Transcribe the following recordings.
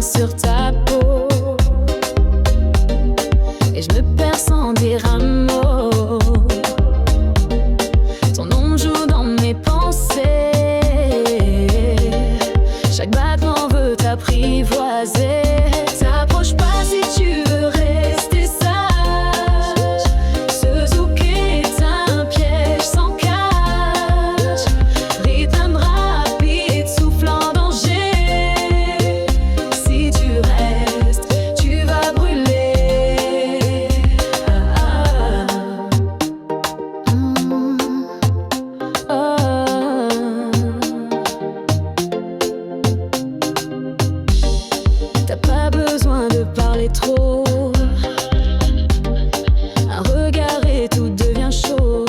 sur ta peau. Et je me perds sans dire un mot. Ton nom joue dans mes pensées. Chaque battement veut t'apprivoiser. T'approche pas si tu veux rester sage. Ce zouk est un piège sans cage. Rythme rapide, souffle en danger. Si tu restes, tu vas brûler. T'as pas besoin de parler trop. Un regard et tout devient chaud.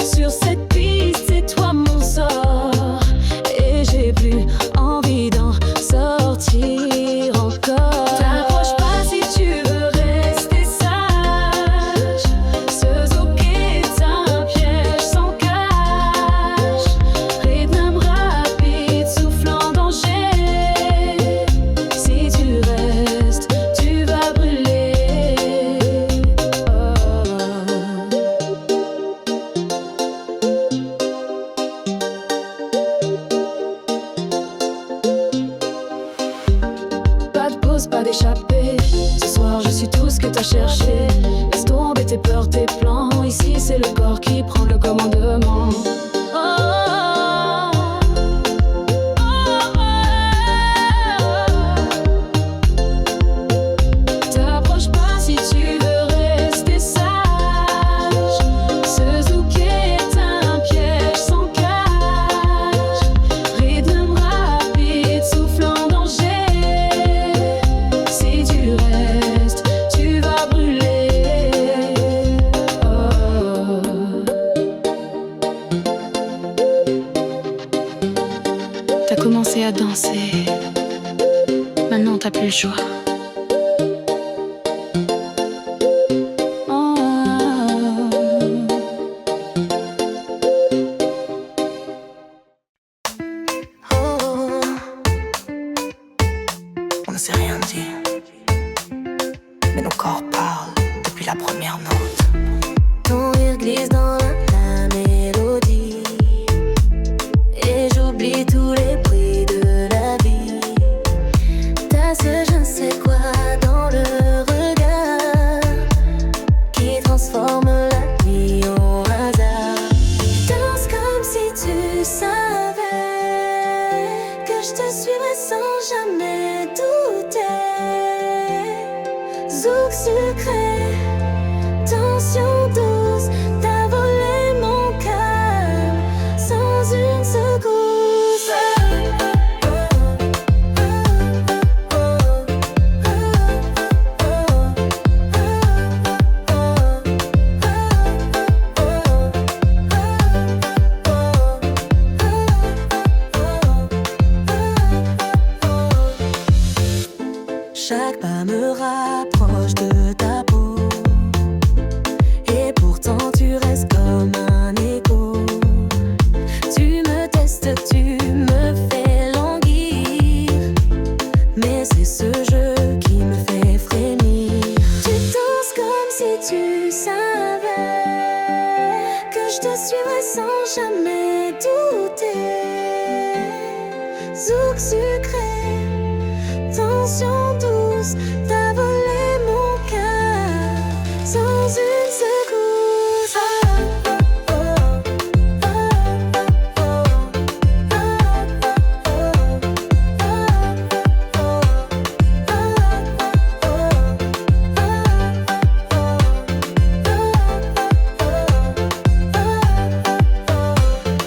Sur cette piste, c'est toi mon sort. Et j'ai plus envie d'en sortir encore. T'approches pas si tu veux rester sage. Ce zouk est un piège sans cage. Rythme rapide, souffle en danger. Si tu restes, tu vas brûler. Pas de pause, pas d'échappée. Ce soir, je suis tout ce que t'as cherché. Laisse tomber tes peurs, tes plans. Ici, c'est le corps qui prend le commandement. T'approches pas si tu veux rester sage. Ce zouk est un piège sans cage. Rythme rapide, souffle en danger. Si tu restes, tu vas brûler. T'as commencé à danser. Maintenant, t'as plus le choix. On ne s'est rien dit, mais nos corps parlent depuis la première note. Ton rire glisse dans la mélodie. Et j'oublie tous les bruits de la vie. T'as ce je ne sais quoi dans le regard qui transforme la nuit en hasard. Danse comme si tu savais que je te suivrais sans jamais douter. Zouk sucré, tension douce, t'as volé mon cœur sans une secousse. Chaque pas me rapproche de ta peau. Et pourtant tu restes comme un écho. Tu me testes, tu me fais languir. Mais c'est ce jeu qui me fait frémir. Tu danses comme si tu savais que je te suivrais sans jamais douter. Zouk sucré, tension douce, t'as volé mon cœur sans une secousse.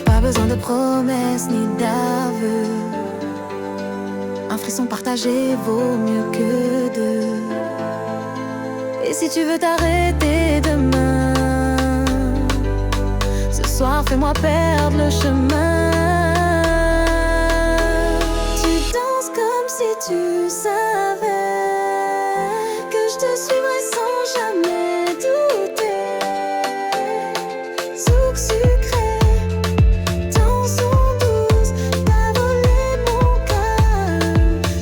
Pas besoin de promesses ni d'aveux. Un frisson partagé vaut mieux que deux. Et si tu veux t'arrêter demain, ce soir fais-moi perdre le chemin. Tu danses comme si tu savais que je te suivrais sans jamais douter. Zouk sucré, tension douce, t'as volé mon cœur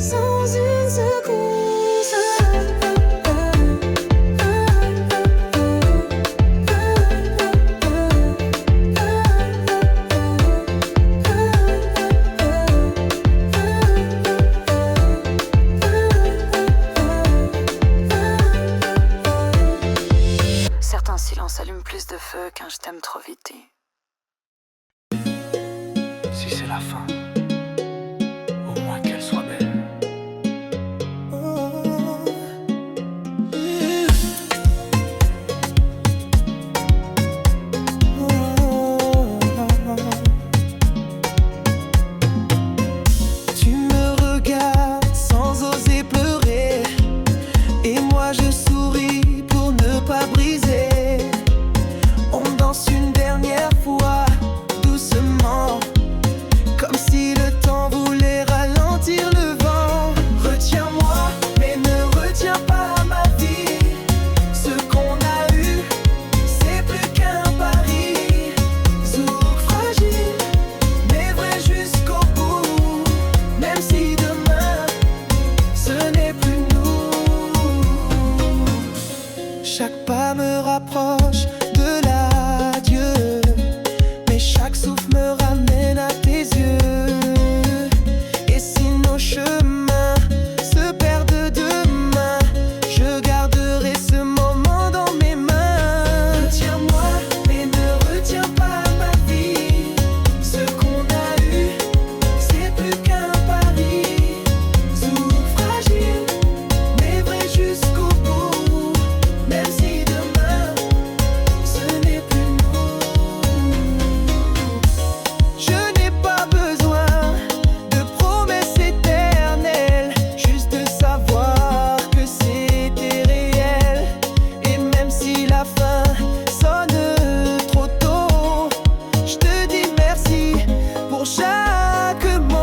la fin. Au moins qu'elle soit belle. Tu me regardes sans oser pleurer, et moi je souris pour ne pas briser. On danse une dernière fois, doucement, comme si le temps voulait ralentir le vent. Retiens-moi, mais ne retiens pas ma vie. Ce qu'on a eu, c'est plus qu'un pari. Sourd, fragile, mais vrai jusqu'au bout. Même si demain, ce n'est plus nous. Chaque pas me rapproche de l'adieu, mais chaque souffle me ramène à tes yeux. Et si nos chemins se perdent demain, je garderai ce moment dans mes mains. Retiens-moi, mais ne retiens pas ma vie. Ce qu'on a eu, c'est plus qu'un pari. Sourd, fragile, mais vrai jusqu'au bout. Même si demain, ce n'est plus nous. Je n'ai pas besoin de promesses éternelles, juste de savoir que c'était réel. Et même si la fin sonne trop tôt, je te dis merci pour chaque mot.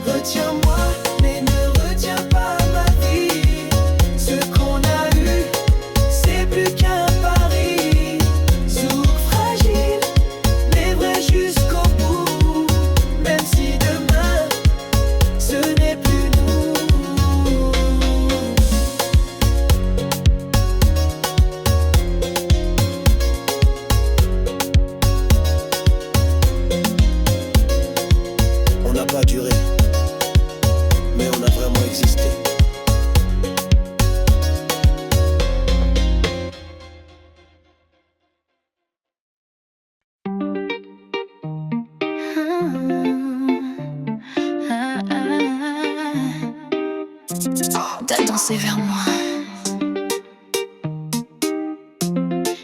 Retiens-moi, mais ne retiens pas ma vie. Ce qu'on a eu, c'est plus qu'un pari. Sourd, fragile, mais vrai jusqu'au bout. Même si demain, ce n'est plus nous. On n'a pas duré, mais on a vraiment existé. T'as dansé vers moi.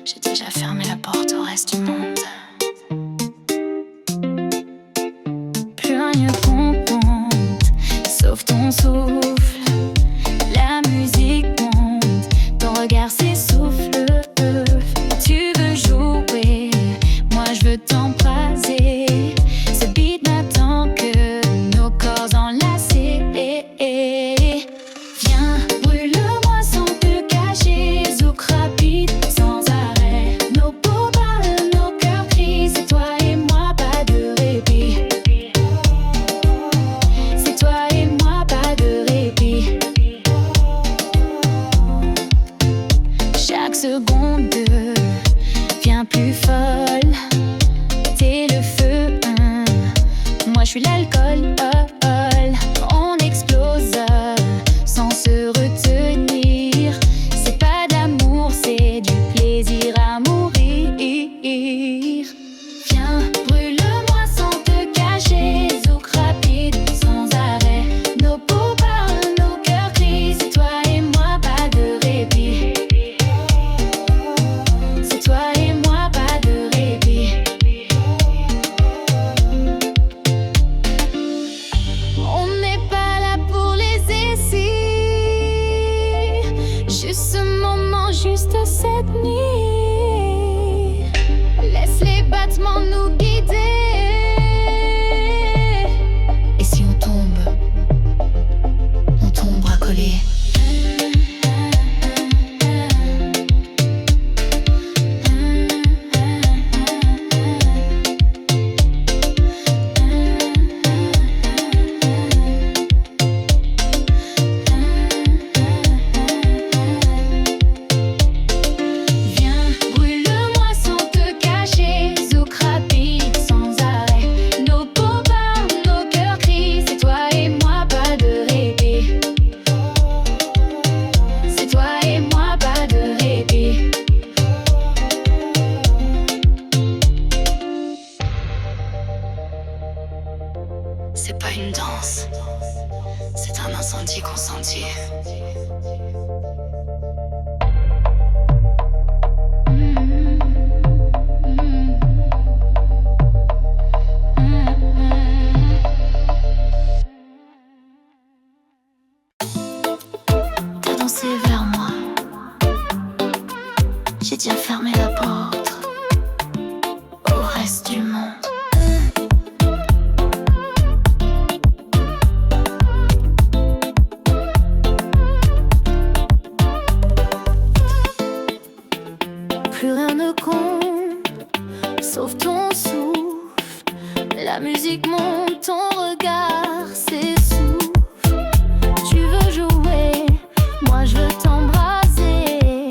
J'ai déjà fermé la porte au reste du monde. Plus rien compte, sauf ton souffle. La musique monte, ton regard s'essouffle. Tu veux jouer, moi je veux t'embraser. Ce beat n'attend que nos corps enlacés. Viens, brûle-moi sans te cacher. Zouk rapide, sans arrêt. Nos peaux parlent, nos cœurs crient. C'est toi et moi, pas de répit. C'est toi et moi, pas de répit. Chaque seconde devient plus folle. T'es le feu, moi je suis l'alcool. On explose sans se retenir. C'est pas d'amour, c'est du plaisir à mourir. Viens, brûle-moi sans te cacher. Zouk rapide, sans arrêt. Nos peaux parlent, nos cœurs crient. C'est toi et moi, pas de répit. C'est toi et moi, pas de répit. On n'est pas là pour les essais. Juste ce moment, juste cette nuit. Laisse les battements nous guider. Et si on tombe bras collés. Viens, brûle-moi sans te cacher. Zouk rapide, sans arrêt. Nos peaux parlent, nos cœurs crient. C'est toi et moi, pas de répit. seconde, sauf ton souffle. La musique monte, ton regard s'essouffle. Tu veux jouer, moi je veux t'embraser.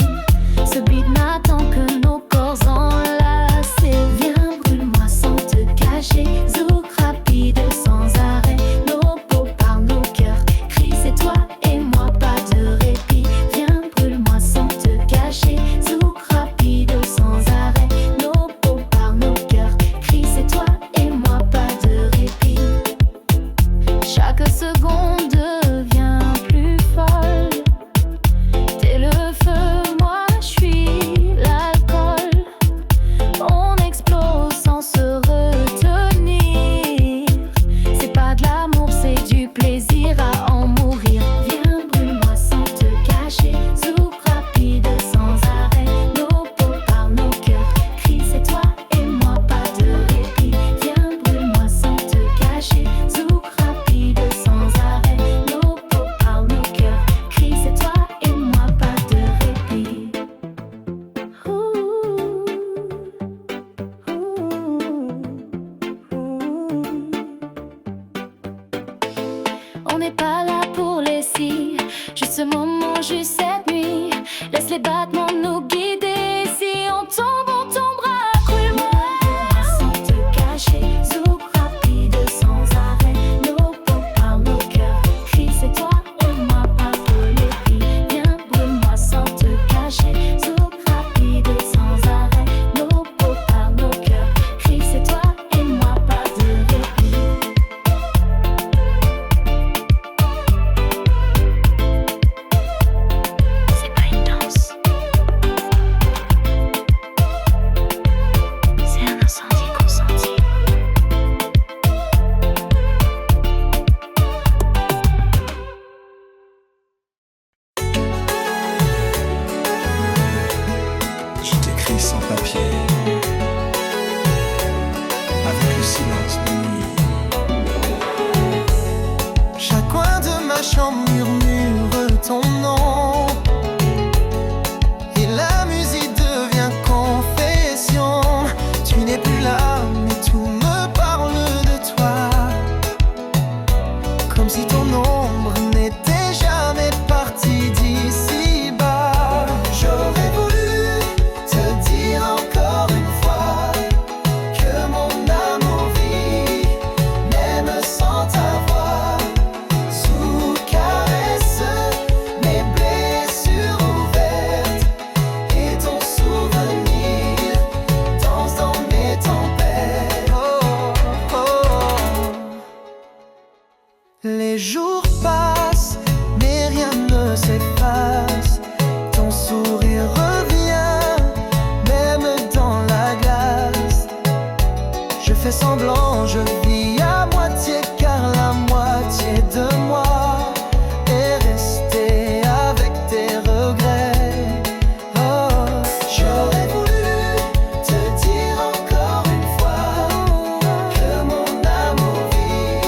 Ce beat n'attend que nos corps enlacés. Viens, brûle-moi sans te cacher. Zouk rapide sans arrêt. Nos peaux par nos cœurs crient, c'est toi et moi, pas de répit. Viens, brûle-moi sans te cacher. Zouk rapide sans arrêt. Nos peaux par nos cœurs crient, c'est toi et moi, pas de répit. Chaque seconde devient plus folle. T'es le feu, moi je suis l'alcool. On explose sans se retenir. C'est pas de l'amour, c'est du plaisir à en mourir. Viens, brûle-moi sans te cacher. Zouk rapide sans arrêt. Nos peaux par nos cœurs crient, c'est toi et moi, pas de répit. Viens, brûle-moi sans te cacher. Zouk rapide sans arrêt. Nos peaux par nos cœurs crient, c'est toi et moi, pas de répit. On n'est pas là pour les si, juste ce moment, juste cette nuit. Laisse les battements nous guider. Si on tombera. Brûle-moi sans te cacher. Zouk rapide sans arrêt. Nos peaux par nos cœurs crient, c'est toi et moi, pas de répit. Viens, brûle-moi sans te cacher. Zouk rapide sans arrêt. Nos peaux par nos cœurs crient, c'est toi et moi, pas de répit. C'est pas une danse, c'est un incendie consenti. Je t'écris sans papier, avec le silence de nuit. Chaque coin de ma chambre murmure ton nom. Et la musique devient confession. Tu n'es plus là, mais tout me parle de toi. Comme si ton ombre n'était jamais partie d'ici-bas. J'aurais voulu te dire encore une fois que mon amour vit, même sans ta voix. Sous caresse, mes blessures ouvertes, et ton souvenir danse dans mes tempêtes. Oh, oh. Les jours passent, mais rien ne s'efface. Ton sourire revient, même dans la glace. Je fais semblant, je vis à moitié, car la moitié de moi est restée avec tes regrets. Oh, j'aurais voulu te dire encore une fois que mon amour vit,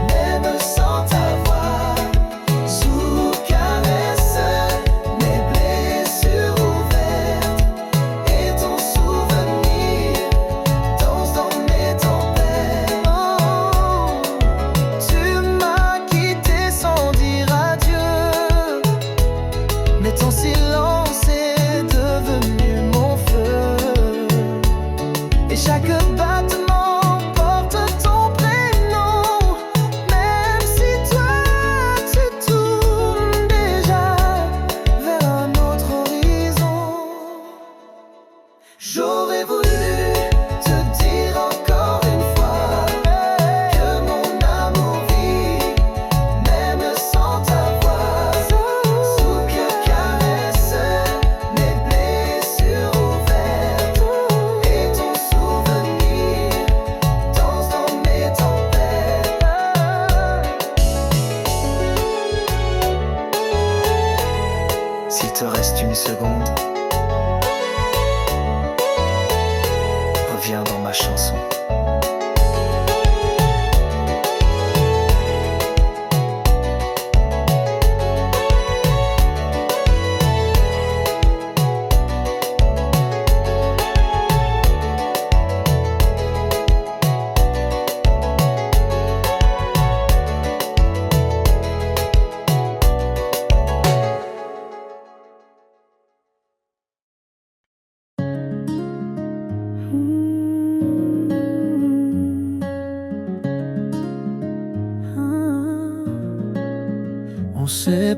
même sans ta voix. Sous caresse, mes blessures ouvertes, et ton souvenir danse dans mes tempêtes. Oh, tu m'as quitté sans dire adieu, mais ton silence est devenu mon feu. Et chaque battement porte ton prénom, même si toi tu tournes déjà vers un autre horizon. J'aurais voulu te dire encore une fois que mon amour vit, même sans ta voix. Sous que caresse, mes blessures ouvertes, et ton souvenir danse dans mes tempêtes. S'il te reste une seconde, reviens dans ma chanson.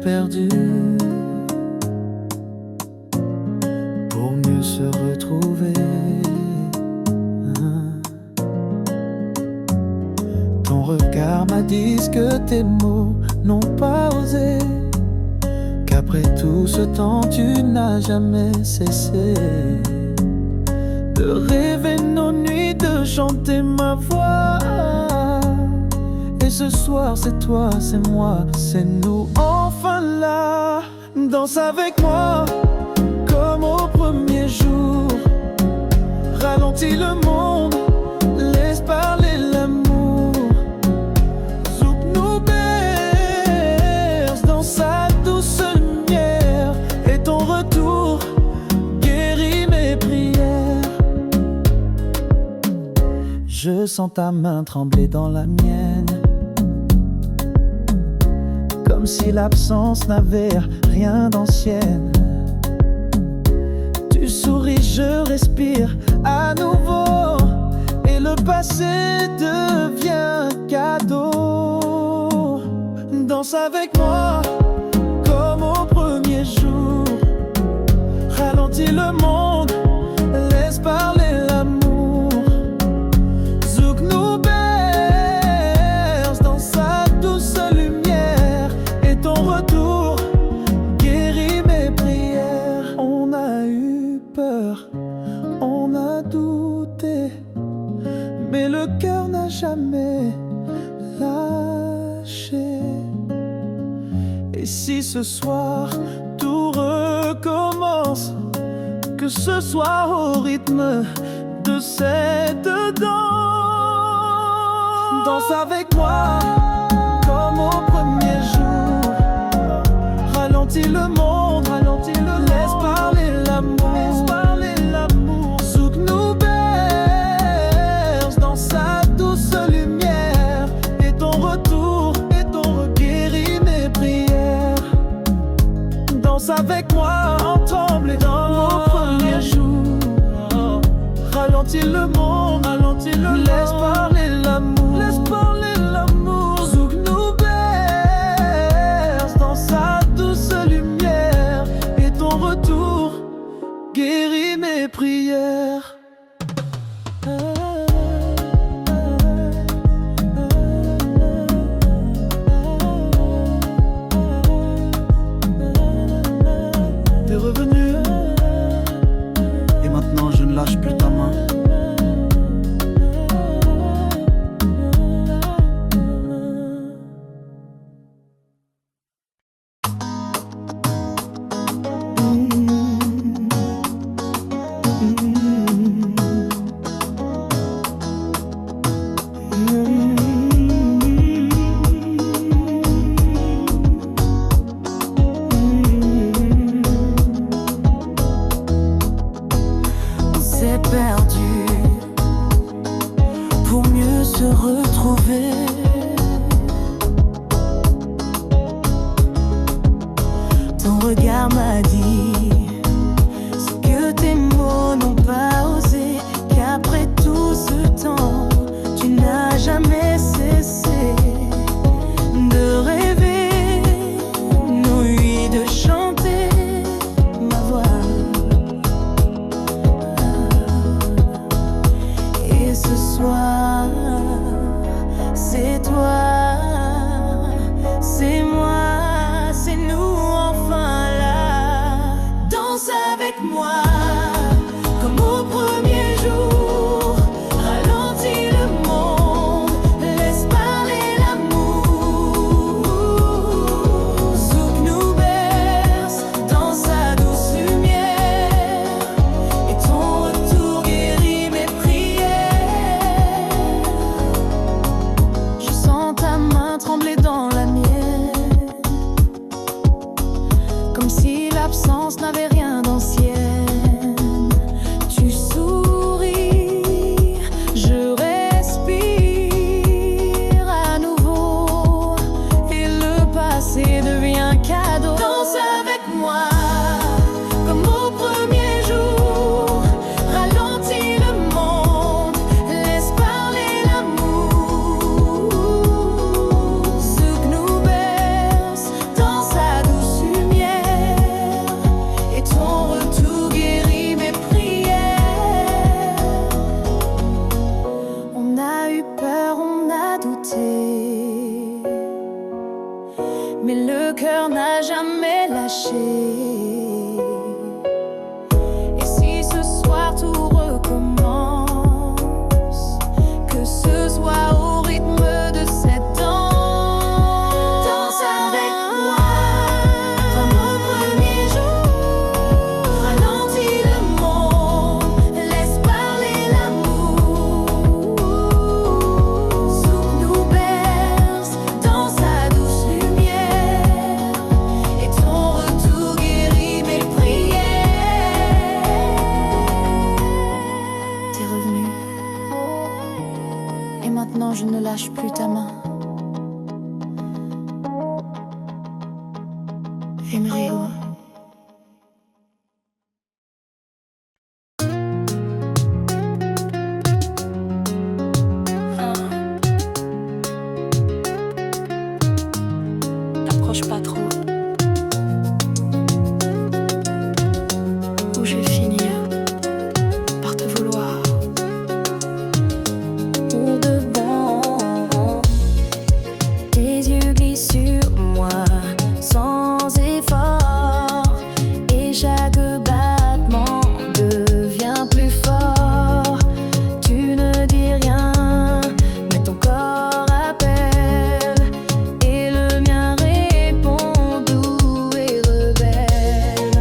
perdu pour mieux se retrouver. Ton regard m'a dit ce que tes mots n'ont pas osé, qu'après tout ce temps tu n'as jamais cessé de rêver nos nuits, de chanter ma voix. Et ce soir c'est toi, c'est moi, c'est nous enfin là. Danse avec moi comme au premier jour. Ralentis le monde, laisse parler l'amour. Zouk nous berce dans sa douce lumière. Et ton retour guérit mes prières. Je sens ta main trembler dans la mienne, comme si l'absence n'avait rien d'ancienne. Tu souris, je respire à nouveau, et le passé devient cadeau. Danse avec moi comme au premier jour. Ralentis le monde, laisse parler l'amour. Zouk nous berce dans sa douce lumière. Et ton retour guérit mes prières. On a eu peur, on a douté, mais le cœur n'a jamais lâché. Et si ce soir tout recommence, que ce soit au rythme de cette danse. Danse avec moi comme au premier jour. Ralentis le monde, laisse parler l'amour. Zouk nous berce dans sa douce lumière. Et ton retour guérit mes prières. Danse avec moi en tremblant dans nos premiers jours. Ralentis le monde, laisse parler l'amour. Zouk nous berce dans sa douce lumière. Et ton retour guérit mes prières. T'es revenu, et maintenant je ne lâche plus ta main. On s'est perdu pour mieux se retrouver. Ton regard m'a dit ce que tes mots n'ont pas osé, qu'après tout ce temps tu n'as jamais cessé de rêver nos nuits, de chanter ma voix. Et ce soir c'est toi, c'est moi, c'est nous enfin là. Danse avec moi comme au premier jour. Ralentis le monde, laisse parler l'amour. Zouk nous berce dans sa douce lumière. Et ton retour guérit mes prières. Je sens ta main trembler dans la mienne, comme si l'absence n'avait rien d'ancienne. Tu souris, je respire à nouveau, et le passé devient cadeau. Danse avec moi comme au premier jour. Ralentis le monde, laisse parler l'amour. Zouk nous berce dans sa douce lâcher. Et si ce soir tout recommence, que ce soit au rythme de cette danse. Danse avec moi, comme au premier jour. Ralentis le monde, laisse parler l'amour. Zouk nous berce dans sa douce lumière, et ton retour guérit mes prières. T'es revenu, et maintenant je ne lâche plus ta main. Emrio. T'approches pas trop, ou je vais finir par te vouloir. Pour de bon, tes yeux glissent sur moi sans effort, et chaque battement devient plus fort. Tu ne dis rien, mais ton corps appelle, et le mien répond doux et rebelle.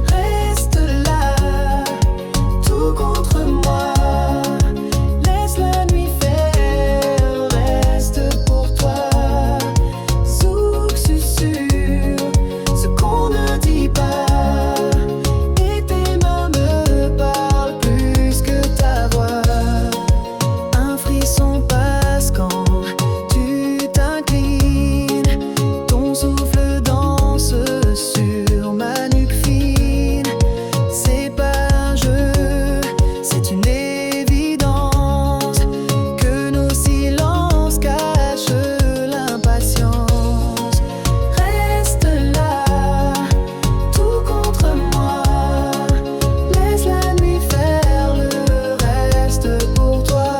Reste là, tout contre moi. Laisse la nuit faire, reste pour toi. Zouk susurre ce qu'on ne dit pas, et tes mains me parlent plus que ta voix. Un frisson passe quand tu t'inclines, ton souffle danse sur ma nuque fine. C'est pas un jeu, c'est une évidence, que nos silences cachent l'impatience. Reste là, tout contre moi. Laisse la nuit faire le reste pour toi.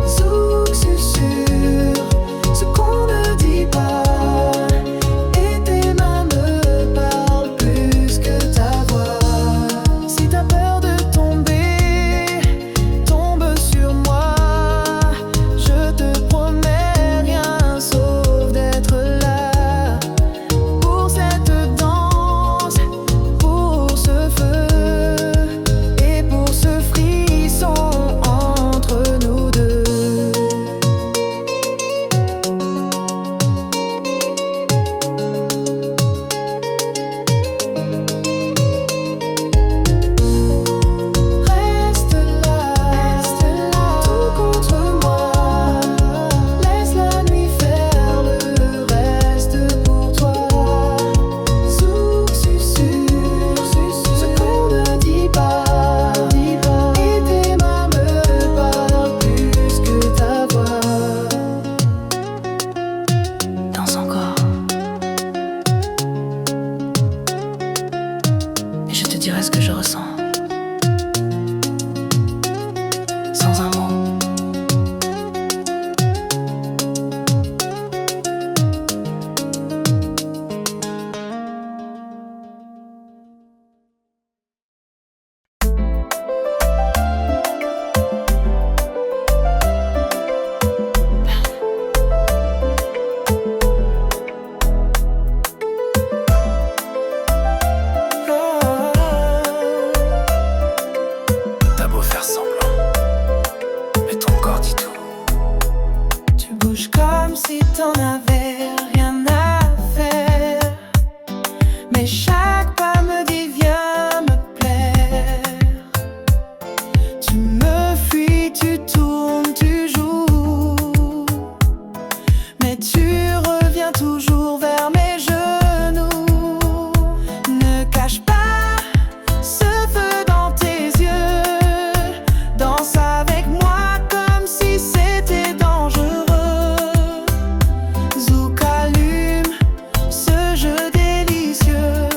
Zouk susurre ce qu'on ne dit pas, et tes mains me parlent plus que ta voix. Si t'as peur de tomber, tombe sur moi. Je te promets rien sauf d'être là, pour cette danse, pour ce feu, et pour ce frisson entre nous deux. Reste là, tout contre moi. Laisse la nuit faire le reste pour toi. Zouk susurre ce qu'on ne dit pas, et tes mains me parlent plus que ta voix. Danse encore. Et je te dirai ce que je ressens. Sans un mot. T'as beau faire semblant, mais ton corps dit tout. Tu bouges comme si t'en avais rien à faire, mais chaque pas me dit viens me plaire. Tu me fuis, tu tournes, tu joues, mais tu reviens toujours vers mes genoux. Ne cache pas ce feu dans tes yeux, danse avec moi comme si c'était dangereux. Zouk allume ce jeu délicieux.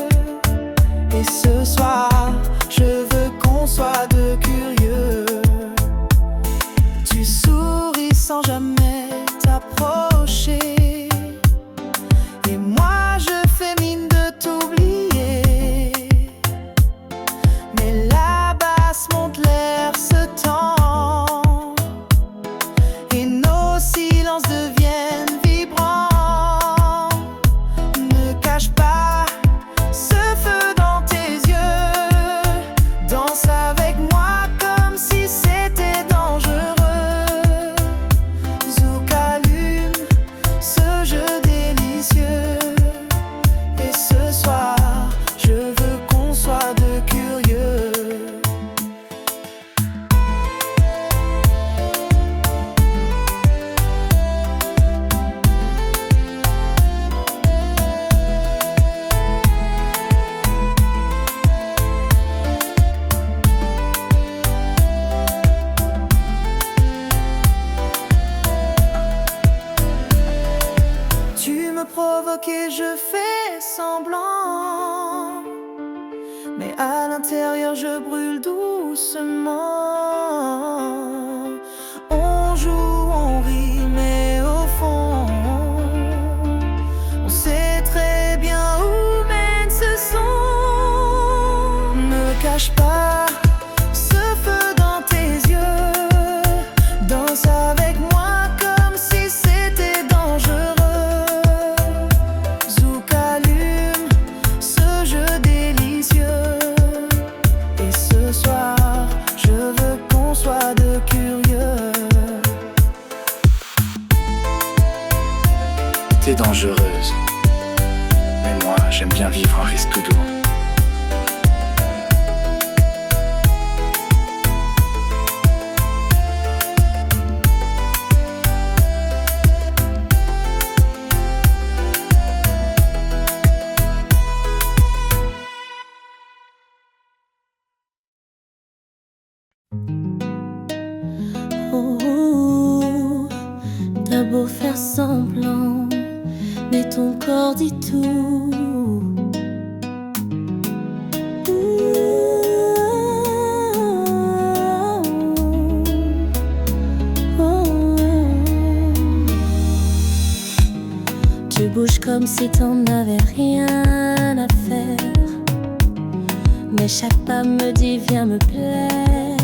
mais à l'intérieur je brûle doucement. On joue, on rit, mais au fond on sait très bien où mène ce son. Ne cache pas ce feu dans tes yeux, danse avec moi comme si c'était dangereux. Zouk allume ce jeu délicieux, et ce soir je veux qu'on soit de curieux. T'es dangereuse, mais moi j'aime bien vivre en risque tout doux. Oh, t'as beau faire semblant, mais ton corps dit tout. Tu bouges comme si t'en avais rien à faire, mais chaque pas me dit viens me plaire.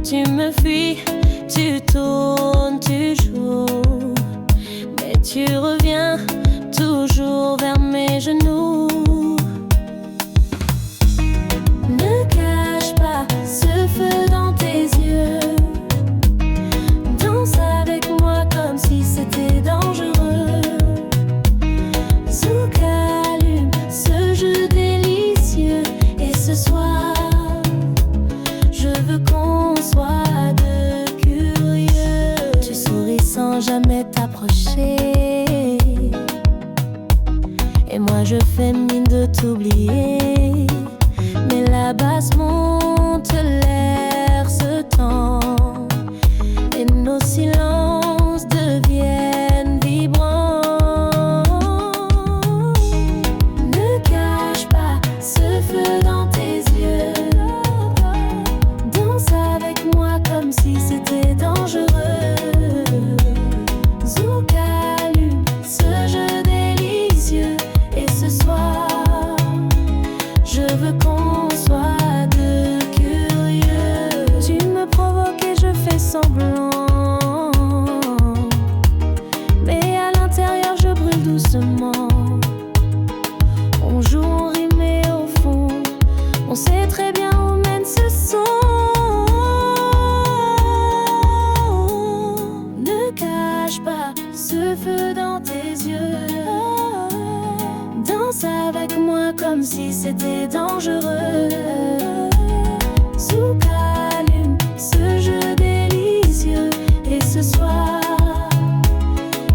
Tu me fuis, tu tournes, tu joues, mais tu reviens toujours vers mes genoux. Ne cache pas ce feu dans tes yeux, danse avec moi comme si c'était dangereux. Zouk allume ce jeu délicieux, et ce soir je veux qu'on soit de curieux. Tu souris sans jamais t'approcher, et moi je fais mine de t'oublier. Mais la basse monte, l'air se tend, et nos silences deviennent vibrants. Ne cache pas ce feu dans tes yeux, danse avec moi comme si c'était dangereux. Zouk allume ce jeu délicieux, et ce soir je veux qu'on soit de curieux. Tu me provoques et je fais semblant, mais à l'intérieur je brûle doucement. On joue, on rit, mais au fond on sait très bien où mène ce son. Ne cache pas ce feu dans tes yeux, danse avec moi comme si c'était dangereux. Zouk allume ce jeu délicieux, et ce soir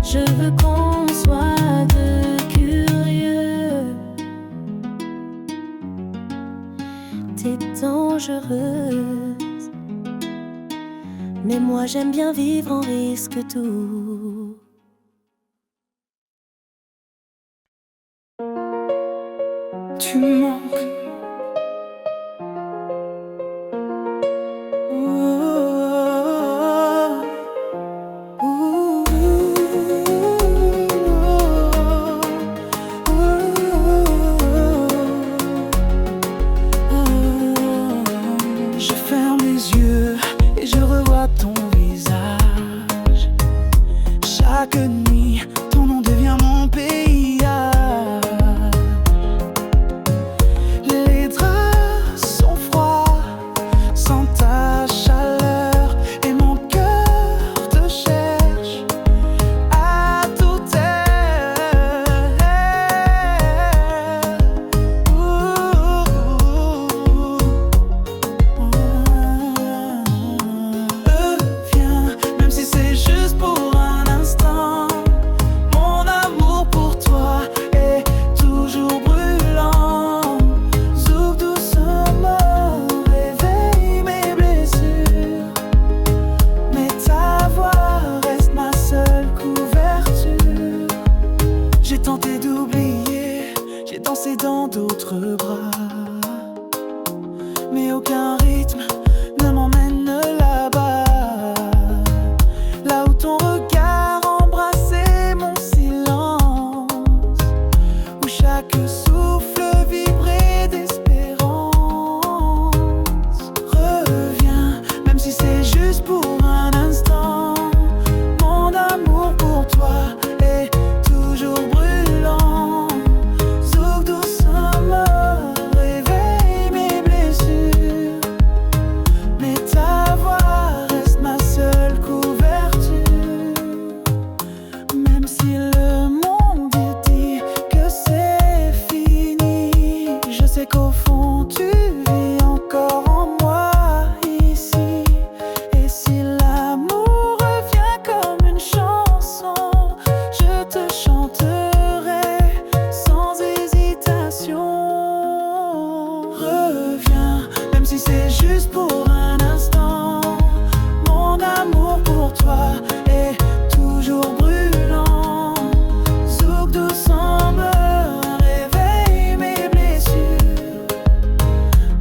je veux qu'on soit de curieux. T'es dangereuse, mais moi j'aime bien vivre en risque tout. Tu me manques. Je ferme les yeux et je revois ton visage. Chaque nuit, ton nom devient mon paysage. Les draps sont froids sans ta chaleur, et mon cœur te cherche à toute heure. Viens, même si c'est juste pour un instant. Mon amour pour toi est toujours brûlant. Zouk doucement, réveille mes blessures, mais ta voix reste ma seule couverture. J'ai tenté d'oublier, j'ai dansé dans d'autres bras, mais aucun rythme ne m'emmène là-bas. Là où ton regard embrassait mon silence, où chaque souffle vibrait d'espérance. Reviens, même si c'est juste pour un instant. Mon amour pour toi est toujours brûlant. Zouk doucement réveille mes blessures, mais ta voix reste ma seule couverture. Même si le monde dit que c'est fini, je sais qu'au fond tu vis encore en moi ici. Et si l'amour revient comme une chanson, je te chanterai sans hésitation. Reviens, même si c'est juste pour un instant. Mon amour pour toi est toujours brûlant. Zouk doucement me réveille mes blessures,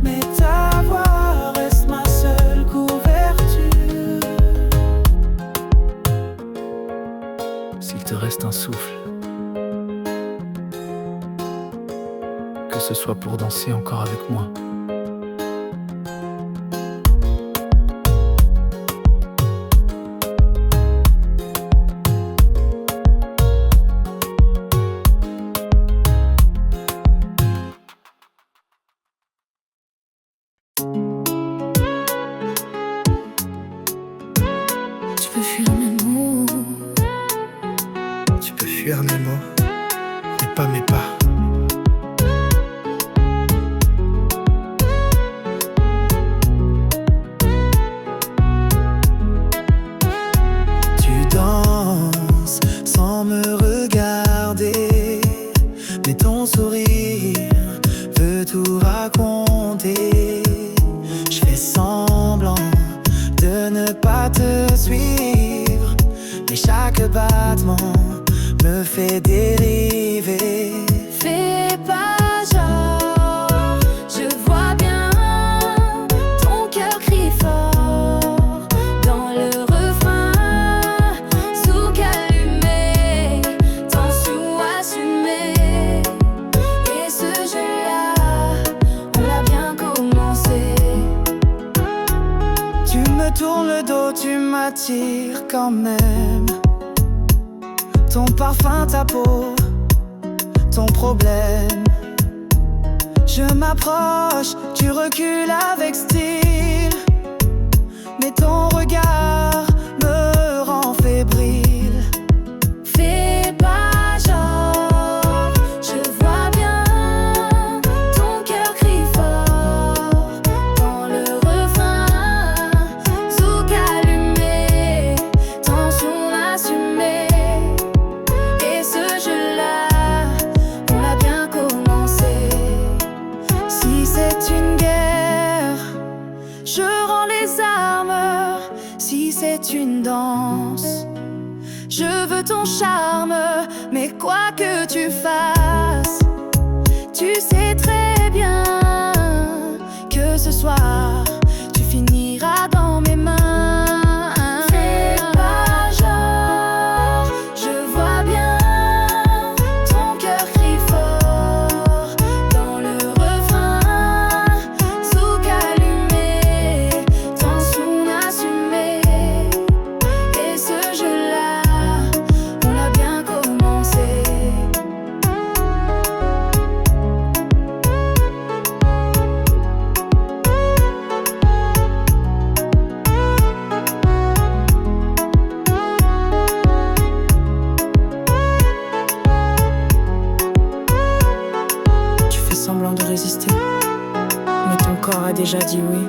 mais ta voix reste ma seule couverture. S'il te reste un souffle, que ce soit pour danser encore avec moi. Tu peux fuir mes mots, Tu peux fuir mes mots, mais pas mes pas. Tu danses sans me regarder, mais ton sourire veut tout raconter. Je fais semblant de ne pas te suivre, mais chaque battement me fait dériver. fais pas genre, je vois bien ton cœur crie fort dans le refrain. Zouk allumé, tension assumée, et ce jeu-là, on l'a bien commencé. Tu me tournes le dos, tu m'attires quand même. Ton parfum, ta peau, ton problème. Je m'approche, tu recules avec style, mais ton regard me rend fébrile. Fais pas genre, je vois bien ton cœur crie fort dans le refrain. Zouk allumé, tension assumée, et ce jeu-là, on l'a bien commencé. Si c'est une guerre, je rends les armes. Si c'est une danse, je veux ton charme, mais quoi que tu fasses, tu sais très bien que ce soir, tu finiras dans mes mains. Fais pas genre, je vois bien ton cœur crie fort dans le refrain. Zouk allumé, tension assumée, et ce jeu-là, on l'a bien commencé. Tu fais semblant de résister, mais ton corps a déjà dit oui.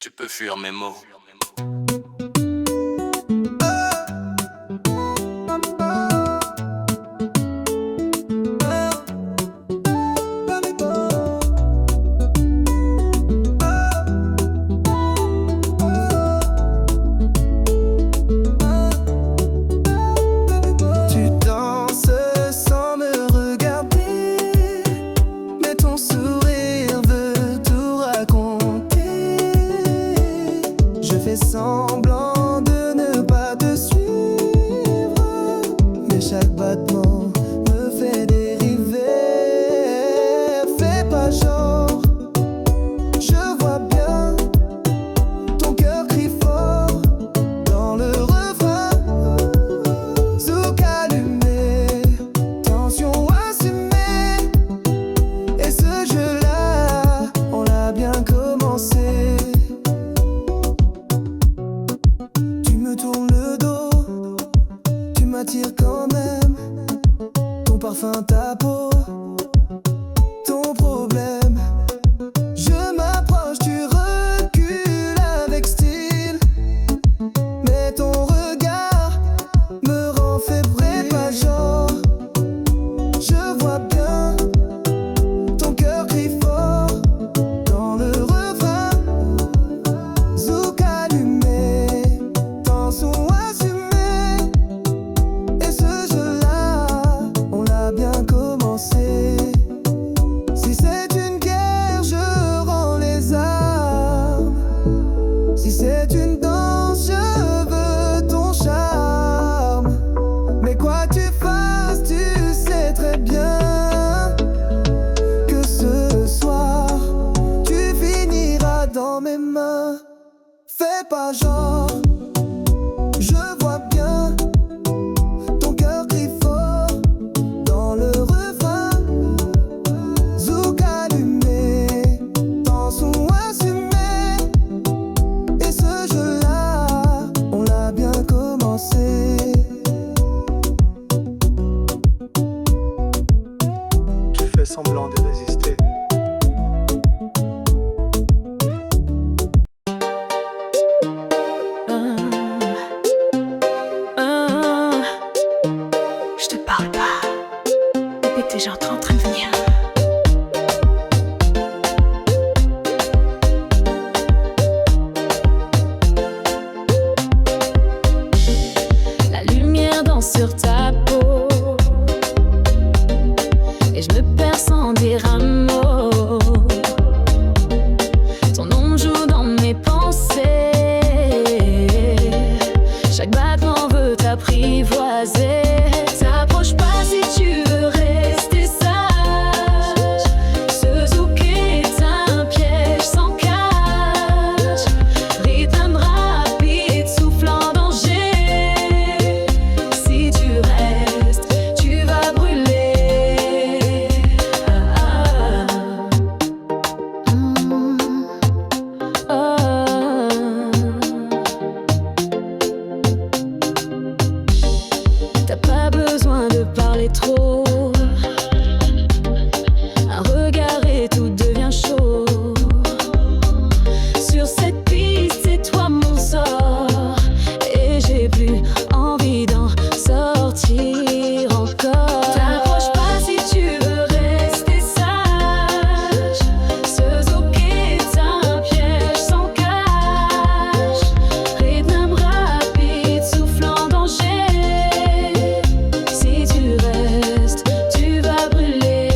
Tu peux fuir mes mots. Tu danses sans me regarder, battements me fait dériver. Fais pas genre, je vois bien ton cœur crie fort dans le refrain. Zouk allumé, tension assumée. Et ce jeu-là, on l'a bien commencé. Tu me tournes le dos, tu m'attires quand même. Ton parfum, ta peau, ton problème. Je m'approche, tu recules avec style. Mais ton regard me rend fébrile. Pas genre, je vois bien ton cœur crie fort dans le refrain. Zouk allumé, tension assumée. Et ce jeu-là, on l'a bien commencé. Si c'est une guerre, je rends les armes. Si c'est une danse, je veux ton charme. Mais quoi que tu fasses, tu sais très bien que ce soir, tu finiras dans mes mains. Fais pas genre, je vois bien ton cœur crie fort dans le refrain. Zouk allumé, tension assumée. Et ce jeu-là, on l'a bien commencé. Tu fais semblant de résister. Je te parle pas, bébé, t'es genre en train de venir. La lumière danse sur ta peau et je me perds sans dire un mot. Ton nom joue dans mes pensées. Chaque battement veut t'apprivoiser. T'approche pas si tu veux rester sage. Ce zouk est un piège sans cage. Rythme rapide, souffle en danger. Si tu restes, tu vas brûler. T'as pas besoin de parler trop. Un regard et tout devient chaud. Sur cette piste, c'est toi mon sort. Et j'ai plus envie d'en sortir encore. T'approches pas si tu veux rester sage. Ce zouk est un piège sans cage. Rythme rapide, souffle en danger. Si tu restes, tu vas brûler.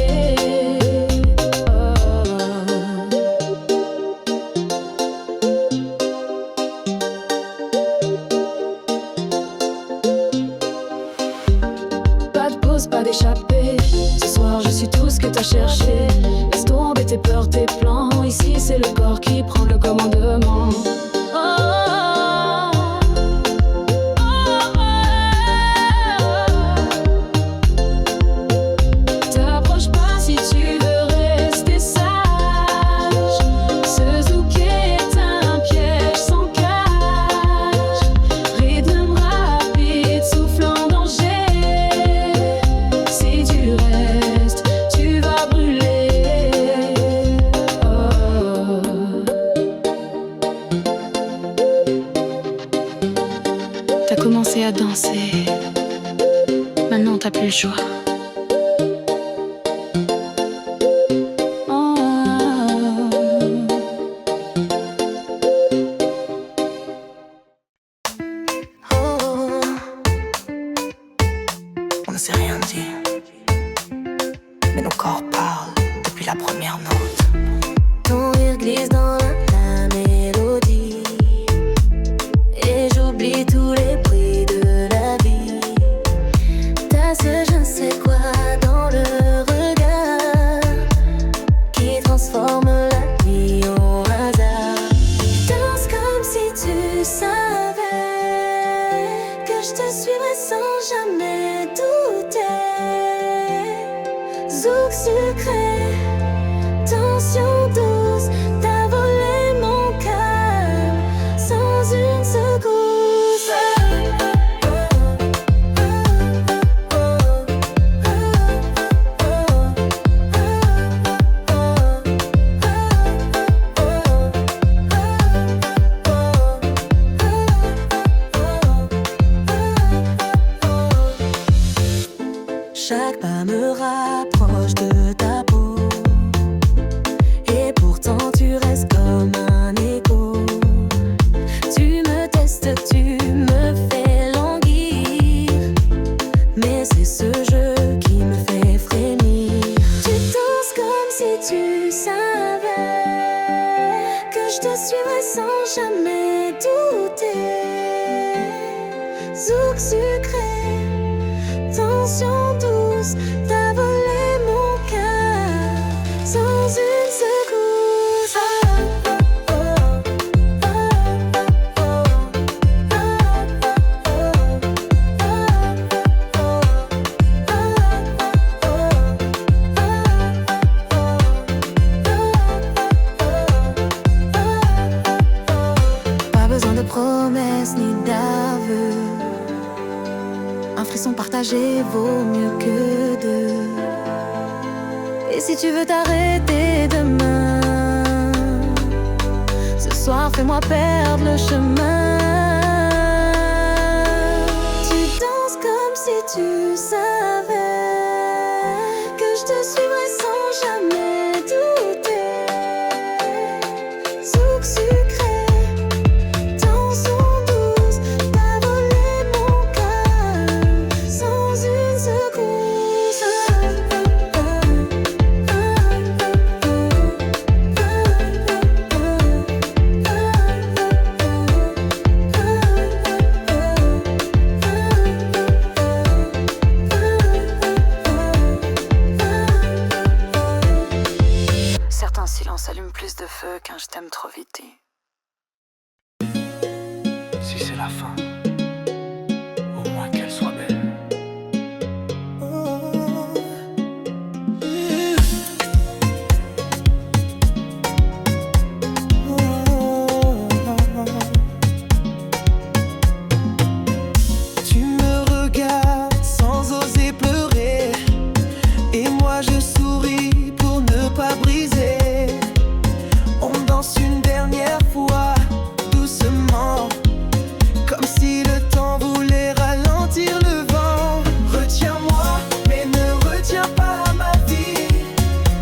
Pas de pause, pas d'échappée. Ce soir, je suis tout ce que t'as cherché. Laisse tomber tes peurs, tes plans. Ici, c'est le corps qui prend le commandement. T'approches pas si tu veux rester sage. Ce zouk est un piège sans cage. Rythme rapide, souffle en danger. Si tu restes, tu vas brûler. T'as commencé à danser. Maintenant, t'as plus le choix. On ne s'est rien dit, mais nos corps parlent depuis la première note. Ton rire glisse dans la mélodie et j'oublie tous les bruits de la vie. T'as ce je ne C'est quoi dans le regard qui transforme la nuit en hasard? Danse comme si tu savais que je te suivrais sans jamais douter. Zouk sucré, tension douce, t'as volé mon cœur sans une secousse. Chaque pas me rapproche de ta peau, et pourtant tu restes comme un écho. Tu me testes, tu me fais languir, mais c'est ce jeu qui me fait frémir. Tu danses comme si tu savais que je te suivrais sans jamais douter. Zouk sucré, tension douce, t'as volé mon cœur sans une secousse. Pas besoin de promesses ni d'aveux. Un frisson partagé vaut mieux que deux. Et si tu veux t'arrêter demain, ce soir fais-moi perdre le chemin. Tu danses comme si tu savais que je te suivrais sans jamais douter. Zouk sucré, tension douce, t'as volé mon cœur sans une secousse. Certains silences allument plus de feu qu'un je t'aime trop vite. Si c'est la fin, au moins qu'elle soit belle. Tu me regardes sans oser pleurer, et moi je souris pour ne pas briser. On danse une dernière fois, doucement, comme si le temps voulait ralentir le vent. Retiens-moi, mais ne retiens pas ma vie.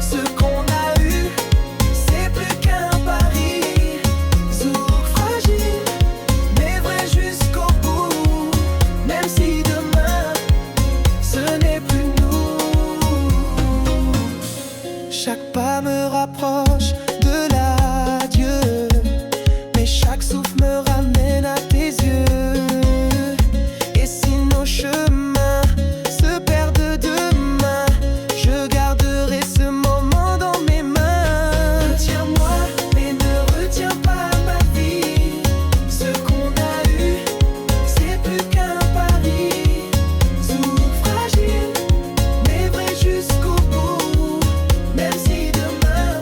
Ce qu'on a eu, c'est plus qu'un pari. Zouk fragile, mais vrai jusqu'au bout. Même si demain, ce n'est plus nous. Chaque pas me rapproche de l'adieu, mais chaque souffle me ramène à tes yeux. Et si nos chemins se perdent demain, je garderai ce moment dans mes mains. Retiens-moi, mais ne retiens pas ma vie. Ce qu'on a eu, c'est plus qu'un pari. Zouk fragile, mais vrai jusqu'au bout. Même si demain,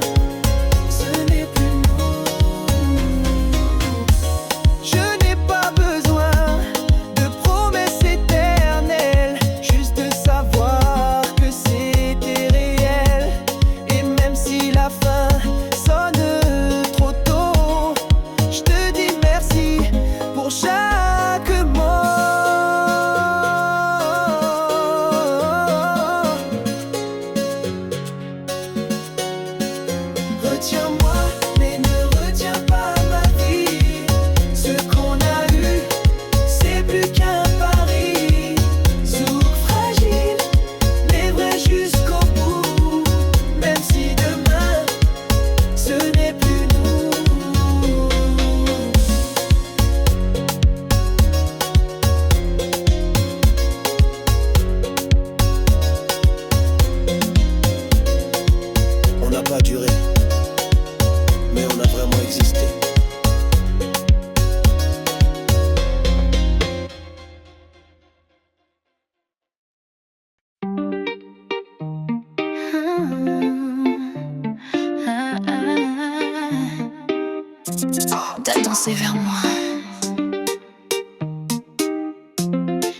danser vers moi.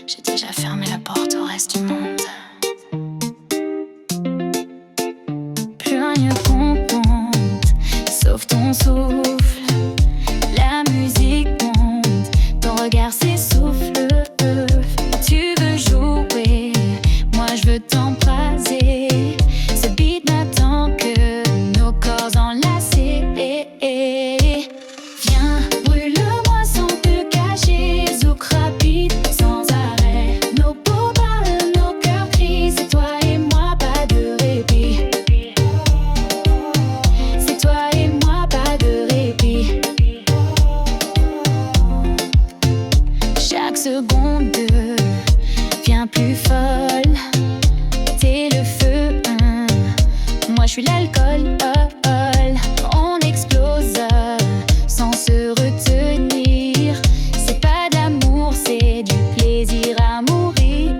J'ai déjà fermé la porte au reste du monde. Plus rien ne compte, sauf ton souffle. La musique monte, ton regard s'essouffle. Tu veux jouer, moi je veux t'embraser. Ce beat n'attend que nos corps enlacés. Viens, brûle-moi sans te cacher. Zouk rapide, sans arrêt. Nos peaux parlent, nos cœurs crient. C'est toi et moi, pas de répit. C'est toi et moi, pas de répit. Chaque seconde devient plus folle. T'es le feu, moi je suis l'alcool. On explose sans se retenir. C'est pas d'amour, c'est du plaisir à mourir.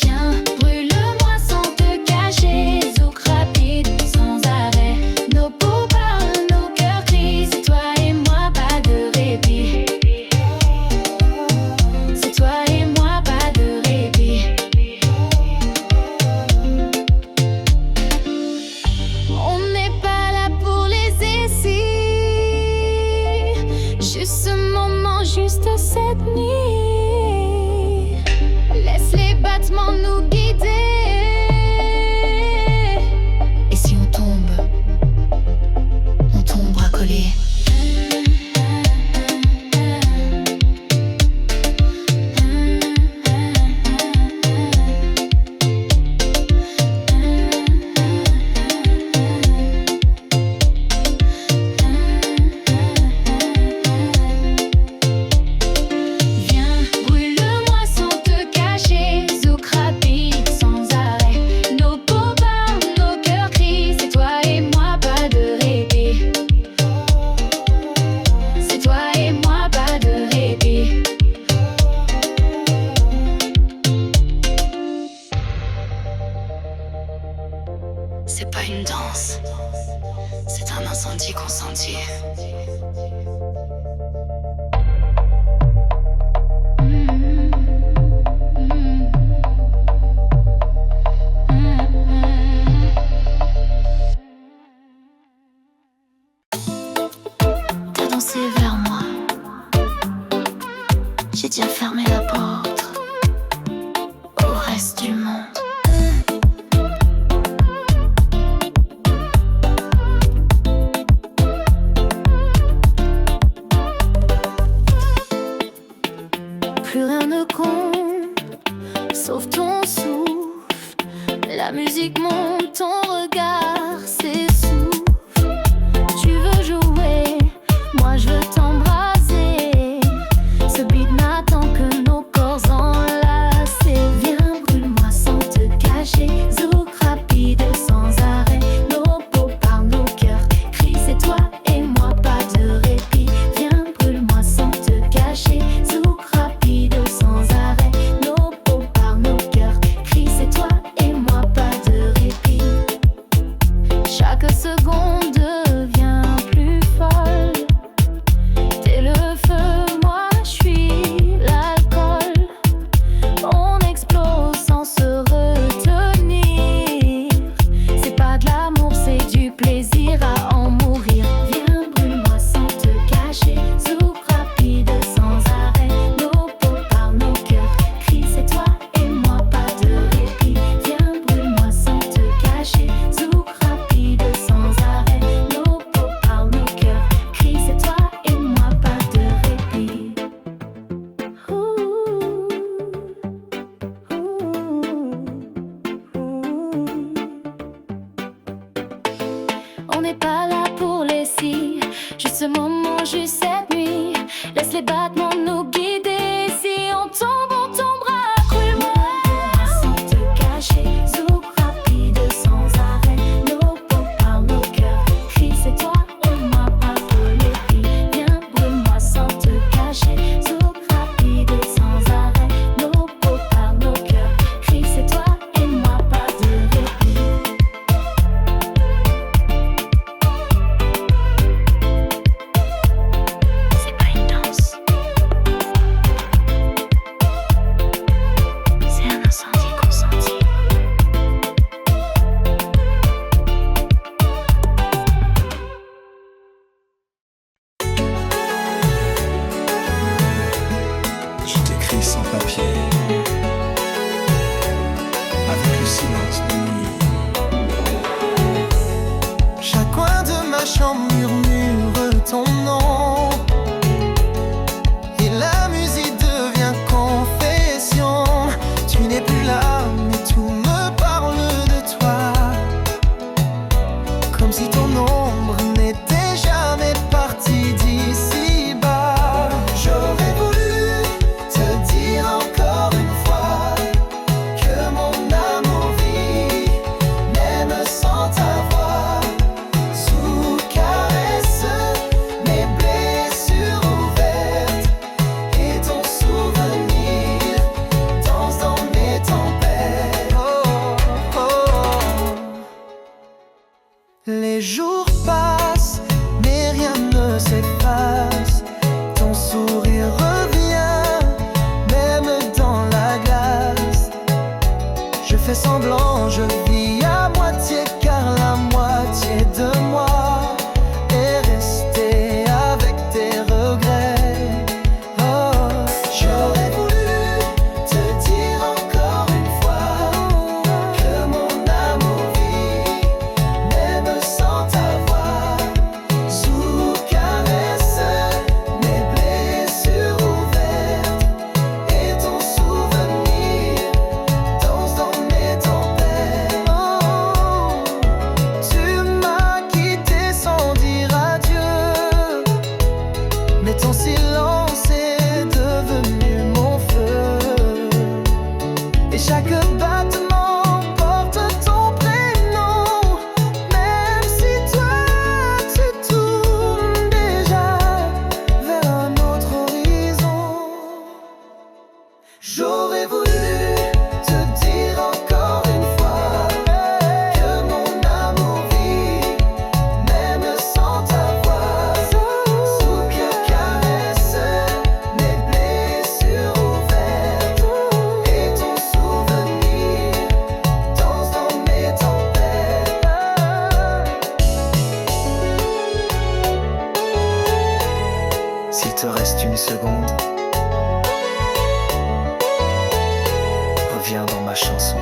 Viens, brûle-moi sans te cacher. Zouk rapide, sans arrêt. Nos peaux parlent, nos cœurs crient. C'est toi et moi, pas de répit. C'est toi et moi, pas de répit. On n'est pas là pour les essais. Juste ce moment, juste cette nuit. Laisse les battements nous guider. Et si on tombe bras collés. Viens, brûle-moi sans te cacher. Zouk rapide, sans arrêt. Nos peaux parlent, nos cœurs crient. C'est toi et moi, pas de répit. C'est toi et moi, pas de répit. C'est pas une danse, c'est un incendie consenti. T'as dansé vers moi. J'ai déjà fermé la porte au reste du monde. Plus rien ne compte, sauf ton souffle. La musique monte, ton regard s'essouffle. Tu veux jouer, moi je veux t'embraser. Ce beat n'attend que nos corps enlacés. Viens, brûle-moi sans te cacher. Zouk rapide, sans arrêt. Nos peaux parlent, nos cœurs crient. C'est toi et moi, pas de répit. Viens, brûle-moi sans te cacher. Zouk rapide, sans arrêt. Nos peaux parlent, nos cœurs crient. C'est toi et moi, pas de répit. Chaque seconde devient plus folle. T'es le feu, moi je suis l'alcool. On explose sans se retenir. C'est pas de l'amour, c'est du plaisir à en mourir. Viens, brûle-moi sans te cacher. Zouk rapide, sans arrêt. Nos peaux parlent, nos cœurs crient. C'est toi et moi, pas de répit. Viens, brûle-moi sans te cacher. Zouk rapide, sans arrêt. Nos peaux parlent, nos cœurs crient. C'est toi et moi, pas de répit. On n'est pas là pour les si. Juste ce moment, juste cette nuit. Laisse les battements nous guider. Si on tombera. Brûle-moi sans te cacher. Zouk rapide, sans arrêt. Nos peaux parlent, nos cœurs crient. C'est toi et moi, pas de répit. Viens, brûle-moi sans te cacher. Zouk rapide, sans arrêt. Nos peaux parlent, nos cœurs crient. C'est toi et moi, pas de répit. silence de nuit. Chaque coin de ma chambre murmure ton nom, et la musique devient confession. Tu n'es plus là, mais tout me parle de toi, comme si ton ombre n'était jamais partie d'ici bas. J'aurais voulu te dire encore une fois que mon amour vit, même sans ta voix. Sous caresse, mes blessures ouvertes, et ton souvenir danse dans mes tempêtes. Oh, oh, oh. Les jours passent, mais rien ne s'efface. Ton sourire revient, même dans la glace. Je fais semblant, je vis à moitié, car la moitié de moi est restée avec tes regrets. Oh, j'aurais voulu te dire encore une fois que mon amour vit, même sans ta voix. Sous caresse, mes blessures ouvertes, et ton souvenir danse dans mes tempêtes. Oh, tu m'as quitté sans dire adieu, mais ton silence est devenu mon feu, et chaque battement porte ton prénom, même si toi tu tournes déjà vers un autre horizon. J'aurais voulu te dire encore une fois que mon amour vit, même sans ta voix. Sous caresse, mes blessures ouvertes, et ton souvenir danse dans mes tempêtes. S'il te reste une seconde, reviens dans ma chanson.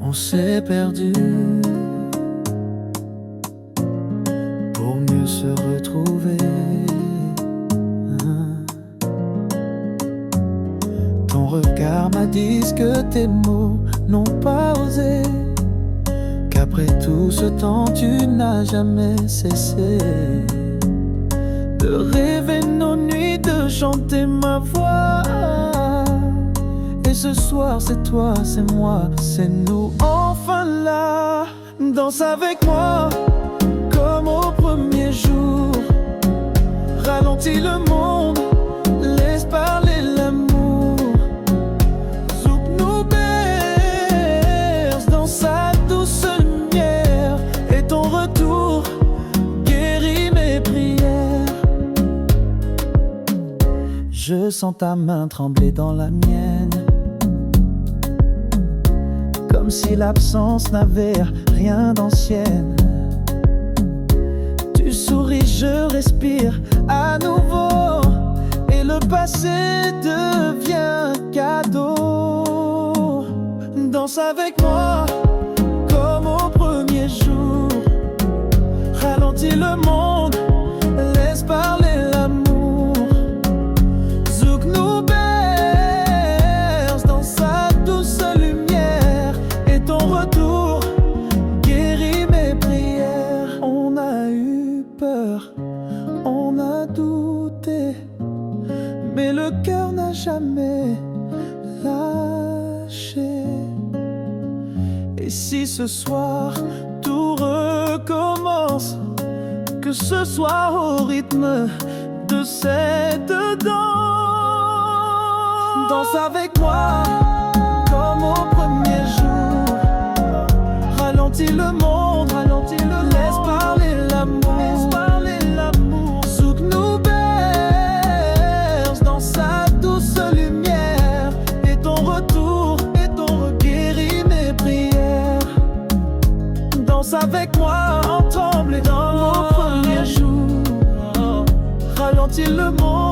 On s'est perdu pour mieux se retrouver. Ton regard m'a dit ce que tes mots n'ont pas osé, qu'après tout ce temps tu n'as jamais cessé de rêver nos nuits, de chanter ma voix. Et ce soir c'est toi, c'est moi, c'est nous enfin là. Danse avec moi comme au premier jour. Ralentis le monde, laisse parler l'amour. Zouk nous berce dans sa douce lumière, et ton retour guérit mes prières. Je sens ta main trembler dans la mienne, comme si l'absence n'avait rien d'ancienne. Tu souris, je respire à nouveau, et le passé devient cadeau. Danse avec moi comme au premier jour. Ralentis le monde, laisse parler l'amour. Zouk nous berce dans sa douce lumière, et ton retour guérit mes prières. On a eu peur, on a douté, mais le cœur n'a jamais lâché. Et si ce soir tout recommence, que ce soit au rythme de cette danse. Danse avec moi comme au premier jour. Ralentis le monde, laisse parler l'amour. Zouk nous berce dans sa douce lumière. Et ton retour guérit mes prières. Danse avec moi en tremblant dans nos premiers jours. Ralentis le monde.